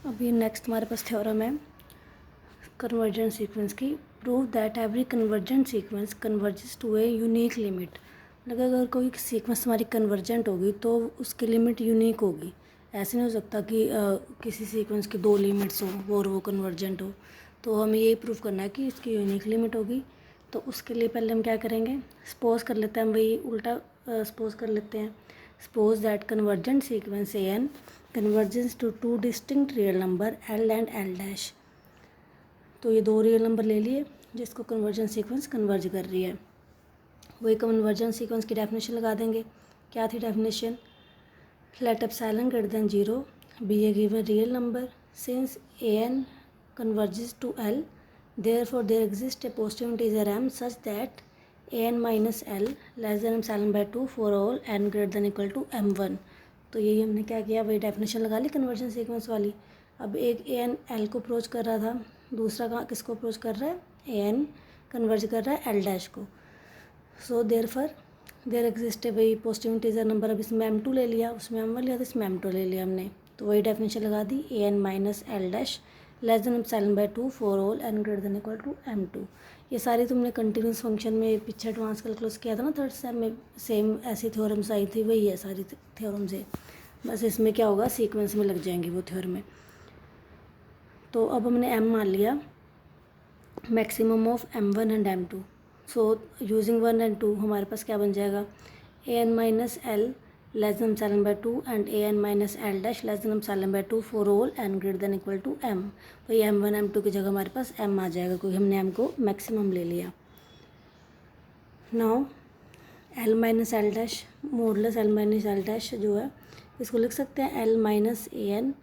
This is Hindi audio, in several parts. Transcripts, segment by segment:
अभी नेक्स्ट हमारे पास थ्योरम है कन्वर्जेंट सीक्वेंस की। Prove that every convergent sequence converges to a unique limit. मतलब अगर कोई सीक्वेंस हमारी कन्वर्जेंट होगी तो उसकी लिमिट यूनिक होगी। ऐसे नहीं हो सकता कि किसी सीक्वेंस की दो लिमिट्स हो और वो कन्वर्जेंट हो। तो हमें यही प्रूव करना है कि इसकी यूनिक लिमिट होगी। तो उसके लिए पहले हम क्या करेंगे, सपोज कर लेते हैं, हम वही उल्टा सपोज कर लेते हैं। Suppose that convergent sequence a n convergence to two distinct real number l and l dash. तो ये दो रियल नंबर ले लिए जिसको कन्वर्जन सीक्वेंस कन्वर्ज कर रही है। वही कन्वर्जन सीक्वेंस की डेफिनेशन लगा देंगे। क्या थी definition? Let epsilon greater than 0 be a given real number since a n converges to l therefore there exist a positive integer m such that a n minus l less than epsilon by 2 for all n greater than equal to m1। तो यही हमने क्या किया, वही डेफिनेशन लगा ली कन्वर्जन सीक्वेंस वाली। अब एक ए एन एल को अप्रोच कर रहा था, दूसरा कहाँ किसको अप्रोच कर रहा है, ए एन कन्वर्ज कर रहा है एल डैश को। सो देयर एग्जिस्ट है वही पॉजिटिव इंटीजर नंबर। अब इसमें m2 ले लिया, उसमें m1 लिया, तो इसमें m2 ले लिया हमने। तो वही डेफिनेशन लगा दी, a n minus l dash less than epsilon by 2 for all n greater than equal to m2। ये सारी तुमने कंटिन्यूस फंक्शन में पीछे एडवांस कैलकुलस किया था ना थर्ड सेम में, सेम ऐसी थ्योरम्स आई थी, वही है सारी थ्योरम्स है। बस इसमें क्या होगा, सीक्वेंस में लग जाएंगी वो थ्योरम में। तो अब हमने m मान लिया maximum of m1 and m2। So using 1 and 2 हमारे पास क्या बन जाएगा, a n minus l less than epsilon by 2 and a n minus l dash less than epsilon by 2 for all n greater than equal to m। वही m1 m2 की जगह हमारे पास m आ जाएगा क्योंकि हमने m को मैक्सिमम ले लिया। Now l minus l dash modulus l minus l dash जो है इसको लिख सकते हैं l माइनस ए एन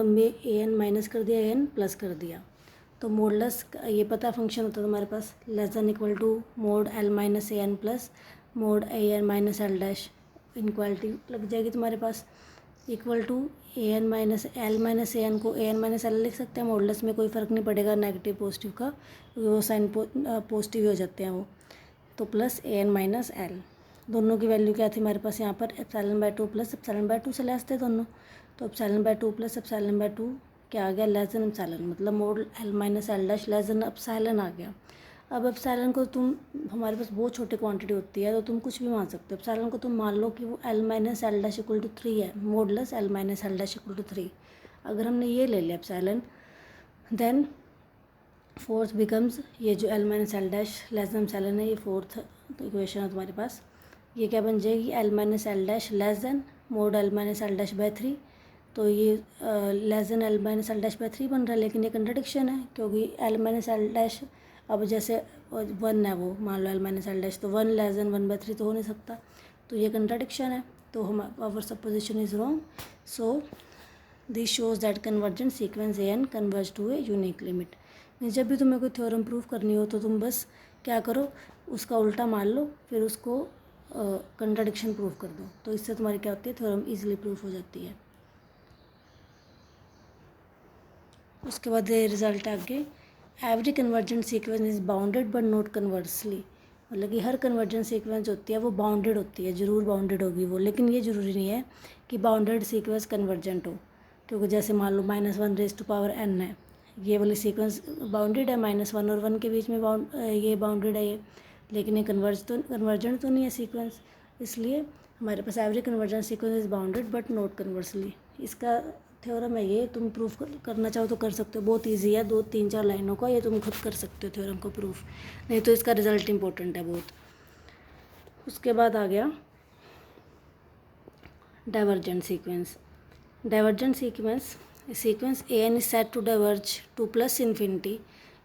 में ए एन माइनस कर दिया, ए एन प्लस कर दिया। तो मॉडुलस ये पता फंक्शन होता है तुम्हारे पास less than equal to mod l minus a n plus mod a n minus l dash. Inequality लग जाएगी तुम्हारे पास equal to a n minus l minus a n को ए एन माइनस एल लिख सकते हैं। मॉडुलस में कोई फ़र्क नहीं पड़ेगा नेगेटिव पॉजिटिव का, क्योंकि वो साइन पॉजिटिव ही हो जाते हैं वो। तो plus a n minus l, दोनों की वैल्यू क्या थी हमारे पास यहाँ पर, epsilon by 2 plus epsilon by 2 से लेस थे दोनों। तो epsilon by 2 plus epsilon by 2 क्या आ गया, लेस देन एप्सिलॉन, मतलब mod l minus l dash less than epsilon आ गया। अब एप्सिलॉन को तुम, हमारे पास बहुत छोटी क्वांटिटी होती है तो तुम कुछ भी मान सकते हो। एप्सिलॉन को तुम मान लो कि वो l minus l dash equal to 3 है, modulus l minus l dash equal to 3। अगर हमने ये ले लिया एप्सिलॉन, देन फोर्थ बिकम्स ये जो L minus l dash less than epsilon है, ये फोर्थ इक्वेशन है तुम्हारे पास। ये क्या बन जाएगी, L minus l dash less then mode l minus l dash by 3। तो ये less than L minus l dash by 3 बन रहा है, लेकिन ये कंट्राडिक्शन है क्योंकि एल माइनस एल डैश अब जैसे 1 है वो, मान लो एल माइनस एल डैश, तो 1 लेस देन 1 बाय 3 तो हो नहीं सकता। तो ये कंट्राडिक्शन है, तो हम our supposition is wrong. So this shows that convergent sequence a n converge to a unique limit. जब भी तुम्हें कोई थ्योरम प्रूव करनी हो तो तुम बस क्या करो, उसका उल्टा मान लो, फिर उसको कंट्राडिक्शन प्रूव कर दो। तो इससे तुम्हारी क्या होती है, थ्योरम इजीली प्रूफ हो जाती है। उसके बाद रिजल्ट आगे, every convergent sequence is bounded but not conversely. मतलब कि हर कन्वर्जेंट सीक्वेंस होती है वो बाउंडेड होती है, ज़रूर बाउंडेड होगी वो, लेकिन ये ज़रूरी नहीं है कि बाउंडेड सीक्वेंस कन्वर्जेंट हो। क्योंकि जैसे मान लो -1 रेज़ टू पावर n है, ये वाली सीक्वेंस बाउंडेड है, -1 और 1 के बीच में ये बाउंडेड है ये, लेकिन ये कन्वर्जेंट तो नहीं है सीक्वेंस। इसलिए हमारे पास every convergent sequence is bounded but not conversely. इसका थ्योरम है ये, तुम प्रूफ करना चाहो तो कर सकते हो, बहुत इजी है, 2-3-4 लाइनों का, ये तुम खुद कर सकते हो थ्योरम को प्रूफ, नहीं तो इसका रिजल्ट इंपॉर्टेंट है बहुत। उसके बाद आ गया divergent sequence. Divergent sequence a n is set to diverge to plus infinity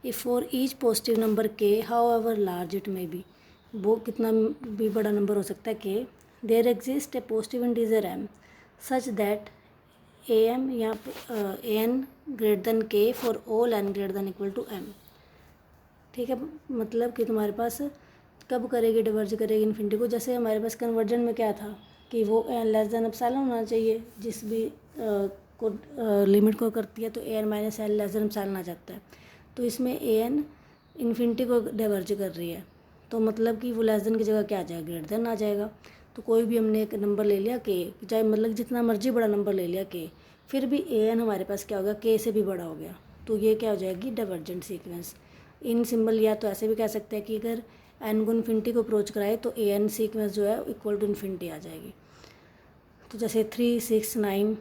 if for each positive number k however large it may be. वो कितना भी बड़ा नंबर हो सकता है के, there exist a positive integer m such that a m यहाँ पे a n greater than k for all n greater than equal to m. ठीक है, मतलब कि तुम्हारे पास कब करेगी, डिवर्ज करेगी इन्फिनिटी को। जैसे हमारे पास कन्वर्जन में क्या था कि वो लेस देन एप्सिलॉन होना चाहिए, जिस भी को लिमिट को करती है, तो a n minus l less than epsilon आ जाता है। तो इसमें ए एन इन्फिनिटी को डिवर्ज कर रही है, तो मतलब कि वो लेस देन की जगह क्या आ जाएगा, ग्रेटर देन आ जाएगा। तो कोई भी हमने एक नंबर ले लिया के, चाहे मतलब जितना मर्जी बड़ा नंबर ले लिया के, फिर भी ए एन हमारे पास क्या हो गया, के से भी बड़ा हो गया, तो ये क्या हो जाएगी, डाइवर्जेंट सीक्वेंस। इन सिंबल या तो ऐसे भी कह सकते हैं कि अगर एन को इन्फिनिटी को अप्रोच कराए तो ए एन सीक्वेंस जो है इक्वल टू इन्फिनिटी आ जाएगी। तो जैसे 3 6 9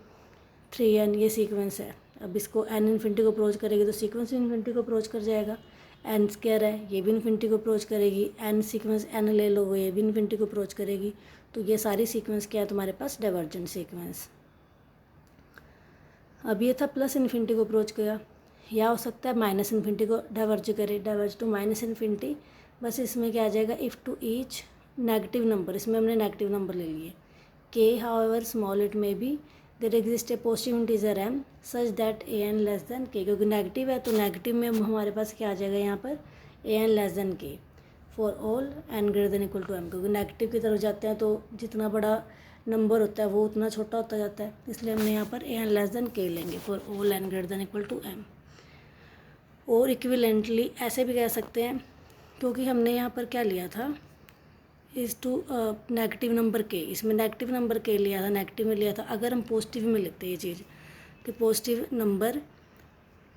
3n ये सीक्वेंस है। अब इसको एन इन्फिनिटी को अप्रोच करेगी तो सीक्वेंस इन्फिनिटी को अप्रोच कर जाएगा। एन स्क्वायर है, ये भी इन्फिनिटी को अप्रोच करेगी। एन सीक्वेंस एन ले लो, वो ये भी इन्फिनिटी को अप्रोच करेगी। तो ये सारी सीक्वेंस क्या है तुम्हारे पास, डाइवर्जेंट सीक्वेंस। अब ये था प्लस इन्फिनिटी को अप्रोच किया, या हो सकता है माइनस इन्फिनिटी को डाइवर्ज करे, डाइवर्ज टू माइनस इन्फिनिटी। बस इसमें क्या आ जाएगा, if to each negative number, इसमें हमने नेगेटिव नंबर ले लिए, k however small it may be there exist a positive integer m such that a n less than k, क्योंकि नेगेटिव है तो नेगेटिव में हमारे पास क्या आ जाएगा यहाँ पर, a n less than k for all n greater than equal to m, क्योंकि नेगेटिव की तरफ जाते हैं तो जितना बड़ा नंबर होता है वो उतना छोटा होता जाता है, इसलिए हमने यहाँ पर a n less than k लेंगे for all n greater than equal to m. और इक्विवेलेंटली ऐसे भी कह सकते हैं, क्योंकि हमने यहाँ पर क्या लिया था, इज़ टू नेगेटिव नंबर के, इसमें नेगेटिव नंबर के लिया था, नेगेटिव में लिया था। अगर हम पॉजिटिव में लिखते हैं ये चीज़ कि positive number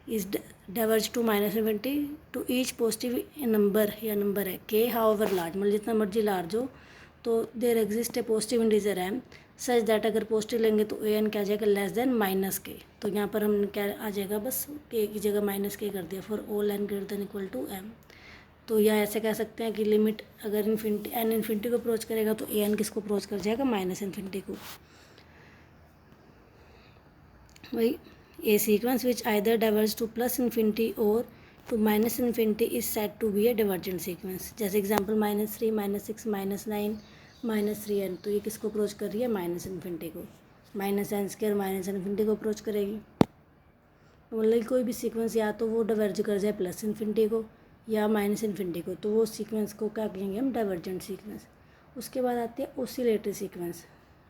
is diverge to minus infinity to each positive number, या नंबर है के हाउएवर लार्ज, मतलब जितना मर्जी लार्ज हो, तो there exist a positive integer m such that, अगर पॉजिटिव लेंगे तो ए एन क्या आ जाएगा, लेस देन माइनस के। तो यहाँ पर हम क्या आ जाएगा, बस के की जगह माइनस के कर दिया for all n greater than equal to m. तो यह ऐसे कह सकते हैं कि लिमिट अगर इन्फिनिटी एन इन्फिनिटी को अप्रोच करेगा तो ए एन किसको अप्रोच कर जाएगा, माइनस इन्फिनिटी को। वही a sequence which either diverge to plus infinity और to minus infinity is said to be a divergent sequence. जैसे एग्जांपल -3 -6 -9 -3n, तो ये किसको अप्रोच कर रही है, माइनस इन्फिनिटी को। -n² माइनस इन्फिनिटी को अप्रोच करेगी। मतलब कोई भी सीक्वेंस या तो वो डाइवर्ज कर जाए प्लस इन्फिनिटी को या माइनस इन्फिनिटी को, तो वो सीक्वेंस को क्या कहेंगे हम, डाइवर्जेंट सीक्वेंस। उसके बाद आती है ओसिलेटरी सीक्वेंस।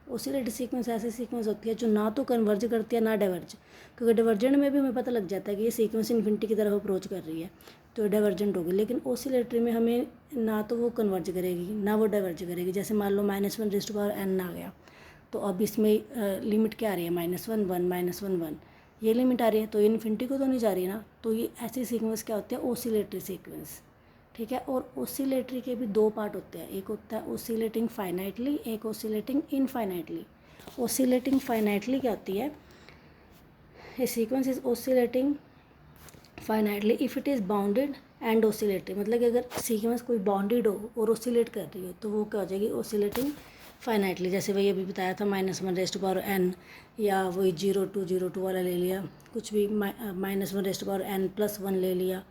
ओसिलेटरी सीक्वेंस ऐसी सीक्वेंस होती है जो ना तो कन्वर्ज करती है ना डाइवर्ज, क्योंकि डाइवर्जेंट में भी हमें पता लग जाता है कि ये सीक्वेंस इन्फिनिटी की तरफ अप्रोच कर रही है तो डाइवर्जेंट होगी। लेकिन ओसिलेटरी में हमें ना तो वो कन्वर्ज करेगी ना वो डाइवर्ज करेगी। जैसे मान लो -1n आ गया, तो अब इसमें लिमिट क्या आ रही है, -1 1 -1 1 ये लिमिट आ रही है, तो ये इन्फिनिटी को तो नहीं जा रही ना। तो ये ऐसी सीक्वेंस क्या होती है, ओसिलेटरी सीक्वेंस। ठीक है। और ओसिलेटरी के भी दो पार्ट होते हैं, एक होता है ओसिलेटिंग फाइनाइटली, एक ओसिलेटिंग इनफाइनाइटली। ओसिलेटिंग फाइनाइटली क्या होती है, a sequence is oscillating finitely if it is bounded and oscillatory, मतलब कि अगर सीक्वेंस कोई बाउंडेड हो और ओसिलेट कर रही हो तो वो क्या हो जाएगी, ओसिलेटिंग फाइनाइटली। जैसे वही अभी बताया था -1n, या वही 0 2 0 2 वाला ले लिया, कुछ भी -1n+1 ले लिया,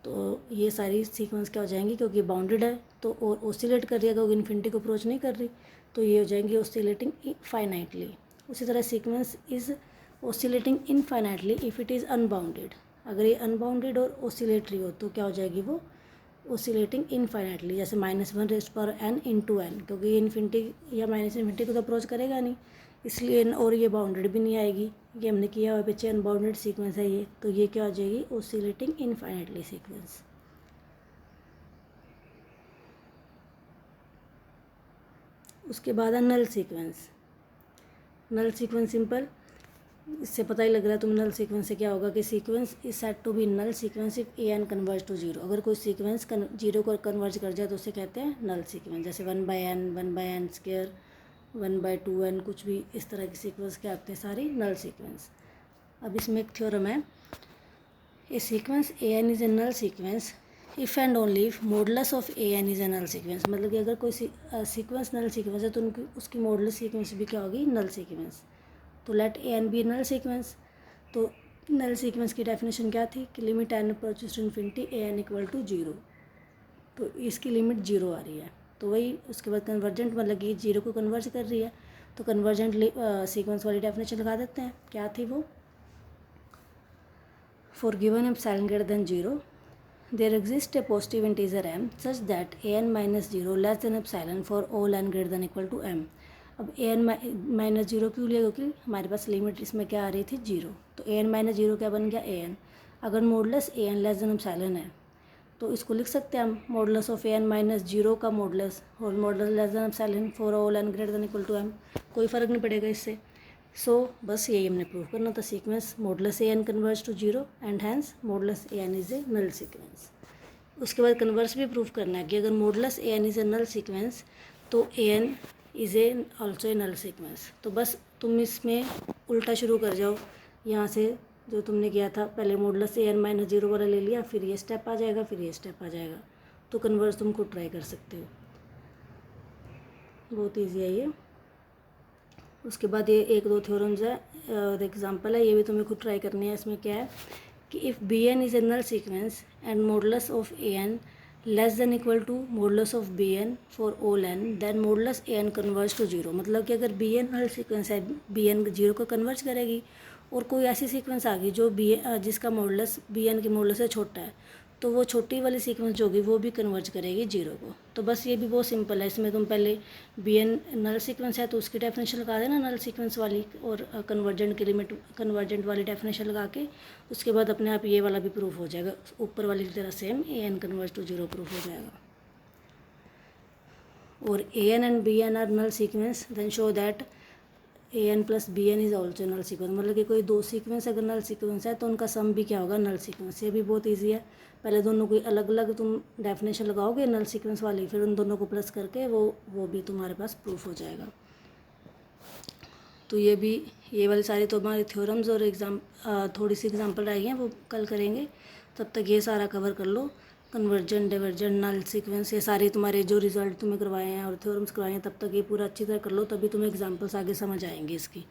तो ये सारी सीक्वेंस क्या हो जाएंगी, क्योंकि बाउंडेड है तो और ओसिलेट कर रही है, क्योंकि इन्फिनिटी को अप्रोच नहीं कर रही, तो ये हो जाएंगी ओसिलेटिंग फाइनाइटली। उसी तरह sequence is oscillating infinitely if it is unbounded. अगर ये अनबाउंडेड और ओसिलेटरी हो तो क्या हो जाएगी वो, ओसिलेटिंग इनफाइनाइटली। जैसे -1n × n, क्योंकि ये इन्फिनिटी या माइनस इन्फिनिटी को तो अप्रोच करेगा नहीं, इसलिए और ये बाउंडेड भी नहीं आएगी। ये हमने किया हुआ बच्चे, अनबाउंडेड सीक्वेंस है ये, तो ये क्या हो जाएगी, ओसिलेटिंग इनफाइनाइटली सीक्वेंस। उसके बाद है नल सीक्वेंस। नल सीक्वेंस सिंपल, इससे पता ही लग रहा है तुम नल सीक्वेंस से क्या होगा कि sequence is said to be null sequence if a n converge to 0। अगर कोई सीक्वेंस 0 को कन्वर्ज कर जाए तो उसे कहते हैं नल सीक्वेंस। जैसे 1/n 1/n², 1/2n, कुछ भी इस तरह की सीक्वेंस क्या आते हैं, सारी नल सीक्वेंस। अब इसमें एक थ्योरम है, a sequence a n is a null sequence if and only if modulus of a n is a null sequence. मतलब कि अगर कोई सीक्वेंस नल सीक्वेंस है तो उनकी उसकी मॉडुलस सीक्वेंस भी क्या होगी, नल सीक्वेंस। तो let a n be null sequence. तो नल सीक्वेंस की डेफिनेशन क्या थी कि limit n approaches to infinity a n equal to 0। तो इसकी लिमिट 0 आ रही है, तो वही उसके बाद कन्वर्जेंट, मतलब कि 0 को कन्वर्ज कर रही है, तो कन्वर्जेंट सीक्वेंस वाली डेफिनेशन लगा देते हैं। क्या थी वो, for given epsilon greater than 0 there exist a positive integer m such that a n -0 less than epsilon for all n greater than equal to m। अब ए एन -0 क्यों लिया, क्योंकि हमारे पास लिमिट इसमें क्या आ रही थी, 0। तो ए एन -0 क्या बन गया, ए एन। अगर modulus a n less than epsilon है तो इसको लिख सकते हैं हम modulus of n minus zero का मॉडुलस और modulus less than epsilon for all n greater than equal to m, कोई फ़र्क नहीं पड़ेगा इससे। सो बस यही हमने प्रूव करना था sequence modulus a n converge to zero and hence modulus a n is a null sequence. उसके बाद कन्वर्स भी प्रूव करना है कि अगर modulus a n is a null sequence तो a n is a also a null sequence. तो बस तुम इसमें उल्टा शुरू कर जाओ, यहाँ से जो तुमने किया था पहले modulus a n minus zero वाला ले लिया, फिर ये स्टेप आ जाएगा, फिर ये स्टेप आ जाएगा। तो कन्वर्स तुम खुद ट्राई कर सकते हो, बहुत ईजी है ये। उसके बाद ये एक दो थ्योरम्स है और एग्जांपल है, ये भी तुम्हें खुद ट्राई करनी है। इसमें क्या है कि if b n is a null sequence and modulus of a n less than equal to modulus of b n for all n then modulus a n converge to zero. मतलब कि अगर बी एन नल सीक्वेंस है, बी एन जीरो को कन्वर्ज करेगी, और कोई ऐसी सीक्वेंस आ गई जो जिसका मॉडुलस बी एन के मॉडुलस से छोटा है, तो वो छोटी वाली सीक्वेंस जो होगी वो भी कन्वर्ज करेगी जीरो को। तो बस ये भी बहुत सिंपल है। इसमें तुम पहले बी एन नल सीक्वेंस है तो उसकी डेफिनेशन लगा देना नल सीक्वेंस वाली, और कन्वर्जेंट की लिमिट कन्वर्जेंट वाली डेफिनेशन लगा के उसके बाद अपने आप ये वाला भी प्रूफ हो जाएगा, ऊपर वाली की तरह same a n converge to zero proof हो जाएगा। और a n and b n are null sequence then show that a n plus b n is also null sequence. मतलब कि कोई दो सीक्वेंस अगर नल सीक्वेंस है तो उनका सम भी क्या होगा, नल सीक्वेंस। ये भी बहुत ईजी है, पहले दोनों को अलग अलग तुम डेफिनेशन लगाओगे नल सीक्वेंस वाली, फिर उन दोनों को प्लस करके वो भी तुम्हारे पास प्रूफ हो जाएगा। तो ये भी, ये वाली सारी तो हमारे थ्योरम्स और थोड़ी सी एग्जांपल रह गई हैं, वो कल करेंगे। तब तक ये सारा कवर कर लो, कन्वर्जेंट, डाइवर्जेंट, नल सीक्वेंस, ये सारे तुम्हारे जो रिजल्ट तुम्हें करवाए हैं और थ्योरम्स करवाए हैं, तब तक ये पूरा अच्छी तरह कर लो, तभी तुम्हें एग्जांपल्स आगे समझ आएंगे इसकी।